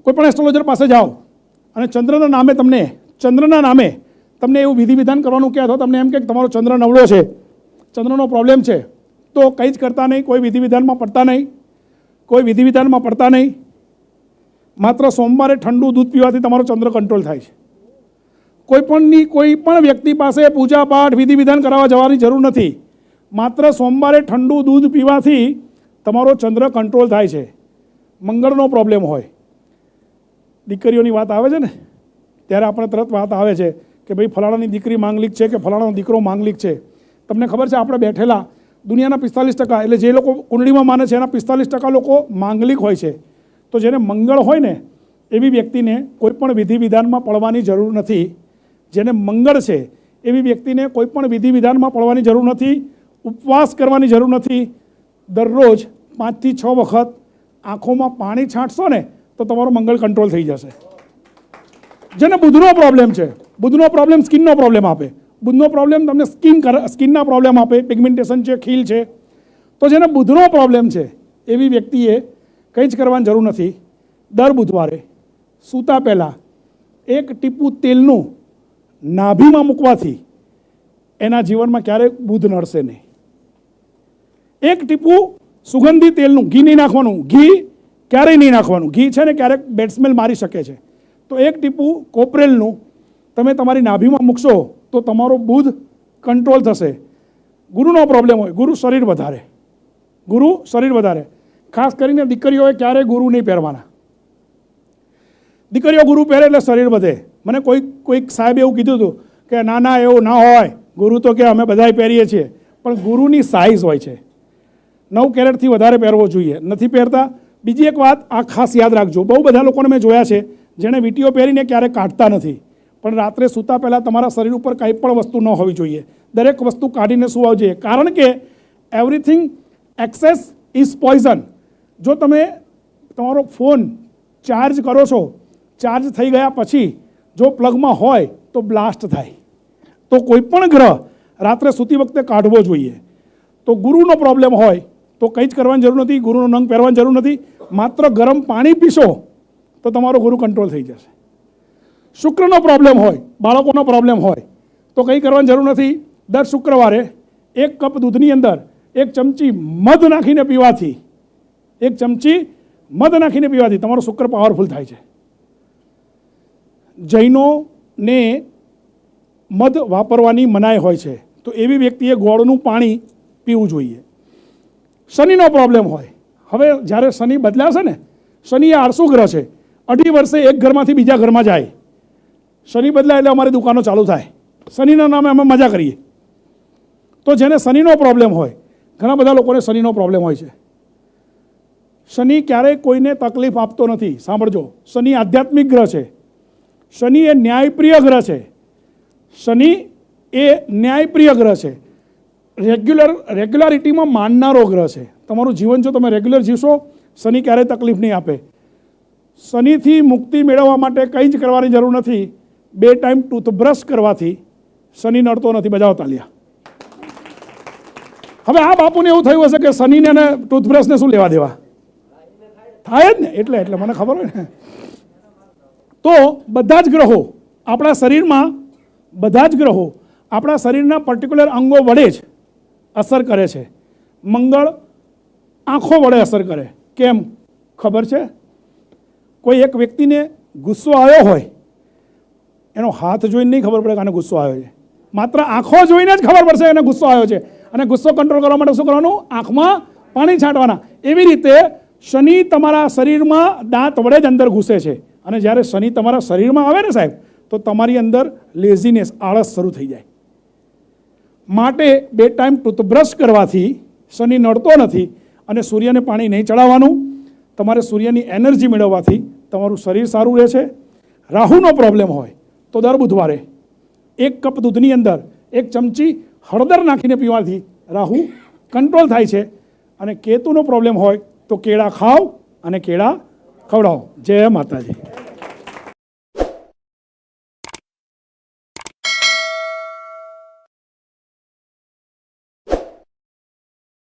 કોઈ પણ એસ્ટ્રોલોજર પાસે જાઓ અને ચંદ્રના નામે તમને એવું વિધિ વિધાન કરવાનું કહે અથવા તમને એમ કે તમારો ચંદ્ર નવળો છે, ચંદ્રનો પ્રોબ્લેમ છે, તો કંઈ જ કરતા નહીં, કોઈ વિધિ વિધાનમાં પડતા નહીં. માત્ર સોમવારે ઠંડુ દૂધ પીવાથી તમારો ચંદ્ર કંટ્રોલ થાય છે. કોઈ પણ વ્યક્તિ પાસે પૂજા પાઠ વિધિ વિધાન કરાવવા જવાની જરૂર નથી. માત્ર સોમવારે ઠંડુ દૂધ પીવાથી તમારો ચંદ્ર કંટ્રોલ થાય છે. મંગળનો પ્રોબ્લેમ હોય, દીકરીઓની વાત આવે છે ને ત્યારે આપણે તરત વાત આવે છે કે ભાઈ ફલાણાની દીકરી માંગલિક છે કે ફલાણાનો દીકરો માંગલિક છે. તમને ખબર છે આપણે બેઠેલા દુનિયાના 45% એટલે જે લોકો કુંડળીમાં માને છે એના 45% લોકો માંગલિક હોય છે. તો જેને મંગળ હોય ને એવી વ્યક્તિને કોઈ પણ વિધિ વિધાનમાં પડવાની જરૂર નથી. જેને મંગળ છે એવી વ્યક્તિને કોઈ પણ વિધિ વિધાનમાં પડવાની જરૂર નથી, ઉપવાસ કરવાની જરૂર નથી. દરરોજ 5 થી 6 વખત આંખોમાં પાણી છાંટશો ને તો તમારો મંગળ કંટ્રોલ થઈ જશે. જેને બુધનો પ્રોબ્લેમ છે, બુધનો પ્રોબ્લેમ સ્કિનનો પ્રોબ્લેમ આપે, બુધનો પ્રોબ્લેમ તમને સ્કિનના પ્રોબ્લેમ આપે, પિગમેન્ટેશન છે, ખીલ છે. તો જેને બુધનો પ્રોબ્લેમ છે એવી વ્યક્તિએ કંઈ જ કરવાની જરૂર નથી. દર બુધવારે સૂતા પહેલાં 1 ટીપું તેલનું નાભીમાં મૂકવાથી એના જીવનમાં ક્યારેય બુધ નડશે નહીં. 1 ટીપું સુગંધી તેલનું, ઘી નહીં નાખવાનું, ઘી ક્યારેય નહીં નાખવાનું. ઘી છે ને ક્યારેક બેડ સ્મેલ મારી શકે છે. તો 1 ટીપું કોપરેલનું તમે તમારી નાભીમાં મૂકશો તો તમારો બુધ કંટ્રોલ થશે. ગુરુનો પ્રોબ્લેમ હોય, ગુરુ શરીર વધારે. ખાસ કરીને દીકરીઓએ ક્યારેય ગુરુ નહીં પહેરવાના. દીકરીઓ ગુરુ પહેરે એટલે શરીર વધે. મને કોઈક સાહેબ એવું કીધું હતું કે ના એવું ના હોય, ગુરુ તો કે અમે બધાય પહેરીએ છીએ, પણ ગુરુની સાઇઝ હોય છે. 9 કેરેટથી વધારે પહેરવો જોઈએ, નથી પહેરતા. બીજી એક વાત આ ખાસ યાદ રાખજો, બહુ બધા લોકોને મેં જોયા છે જેણે વીંટીઓ પહેરીને ક્યારેય કાઢતા નથી. પણ રાત્રે સૂતા પહેલાં તમારા શરીર ઉપર કંઈ પણ વસ્તુ ન હોવી જોઈએ. દરેક વસ્તુ કાઢીને સૂવા જોઈએ, કારણ કે એવરીથિંગ એક્સેસ ઇઝ પોઈઝન. જો તમે તમારો ફોન ચાર્જ કરો છો, ચાર્જ થઈ ગયા પછી જો પ્લગમાં હોય તો બ્લાસ્ટ થાય. તો કોઈ પણ ગ્રહ રાત્રે સૂતી વખતે કાઢવો જોઈએ. તો ગુરુનો પ્રોબ્લેમ હોય તો કંઈ જ કરવાની જરૂર નથી, ગુરુનો નંગ પહેરવાની જરૂર નથી. માત્ર ગરમ પાણી પીશો તો તમારો ગુરુ કંટ્રોલ થઈ જશે. શુક્રનો પ્રોબ્લેમ હોય, બાળકોનો પ્રોબ્લેમ હોય તો કંઈ કરવાની જરૂર નથી. દર શુક્રવારે 1 કપ દૂધની અંદર 1 ચમચી મધ નાખીને પીવાથી તમારો શુક્ર પાવરફુલ થાય છે. જૈનોને મધ વાપરવાની મનાઈ હોય છે, તો એવી વ્યક્તિએ ગોળનું પાણી પીવું જોઈએ. શનિનો પ્રોબ્લેમ હોય, હવે જ્યારે શનિ બદલાશે ને, શનિ એ આળસુ ગ્રહ છે. 2.5 વર્ષે એક ઘરમાંથી બીજા ઘરમાં જાય. શનિ બદલાય એટલે અમારી દુકાનો ચાલુ થાય. શનિના નામે અમે મજા કરીએ. તો જેને શનિનો પ્રોબ્લેમ હોય, ઘણા બધા લોકોને શનિનો પ્રોબ્લેમ હોય છે. શનિ ક્યારેય કોઈને તકલીફ આપતો નથી. સાંભળજો, શનિ આધ્યાત્મિક ગ્રહ છે. શનિ એ ન્યાયપ્રિય ગ્રહ છે. રેગ્યુલારિટીમાં માનનારો ગ્રહ છે. તમારું જીવન જો તમે રેગ્યુલર જીવશો, શનિ ક્યારેય તકલીફ નહીં આપે. શનિથી મુક્તિ મેળવવા માટે કંઈ જ કરવાની જરૂર નથી. 2 ટાઈમ ટૂથબ્રશ કરવાથી શનિ નડતો નથી. બજાવો તાલિયા. હવે આ બાપુને એવું થયું હશે કે શનિને અને ટૂથબ્રશને શું લેવા દેવા, થાય જ ને. એટલે મને ખબર હોય ને. તો બધા જ ગ્રહો આપણા શરીરના પર્ટિક્યુલર અંગો વડે જ અસર કરે છે. મંગળ આંખો વડે અસર કરે. કેમ ખબર છે? કોઈ એક વ્યક્તિને ગુસ્સો આવ્યો હોય, એનો હાથ જોઈને નહીં ખબર પડે કે આને ગુસ્સો આવ્યો છે. માત્ર આંખો જોઈને જ ખબર પડશે એને ગુસ્સો આવ્યો છે. અને ગુસ્સો કંટ્રોલ કરવા માટે શું કરવાનું? આંખમાં પાણી છાંટવાના. એવી રીતે શનિ તમારા શરીરમાં દાંત વડે જ અંદર ઘૂસે છે. અને જ્યારે શનિ તમારા શરીરમાં આવે ને સાહેબ, તો તમારી અંદર લેઝીનેસ, આળસ શરૂ થઈ જાય. માટે 2 ટાઈમ ટૂથબ્રશ કરવાથી શનિ નડતો નથી. અને સૂર્યને પાણી નહીં ચડાવવાનું. તમારે સૂર્યની એનર્જી મેળવવાથી તમારું શરીર સારું રહે છે. રાહુનો પ્રોબ્લેમ હોય તો દર બુધવારે 1 કપ દૂધની અંદર 1 ચમચી હળદર નાખીને પીવાથી રાહુ કંટ્રોલ થાય છે. અને કેતુનો પ્રોબ્લેમ હોય તો કેળા ખાઓ અને કેળા ખવડાવો. જય માતાજી.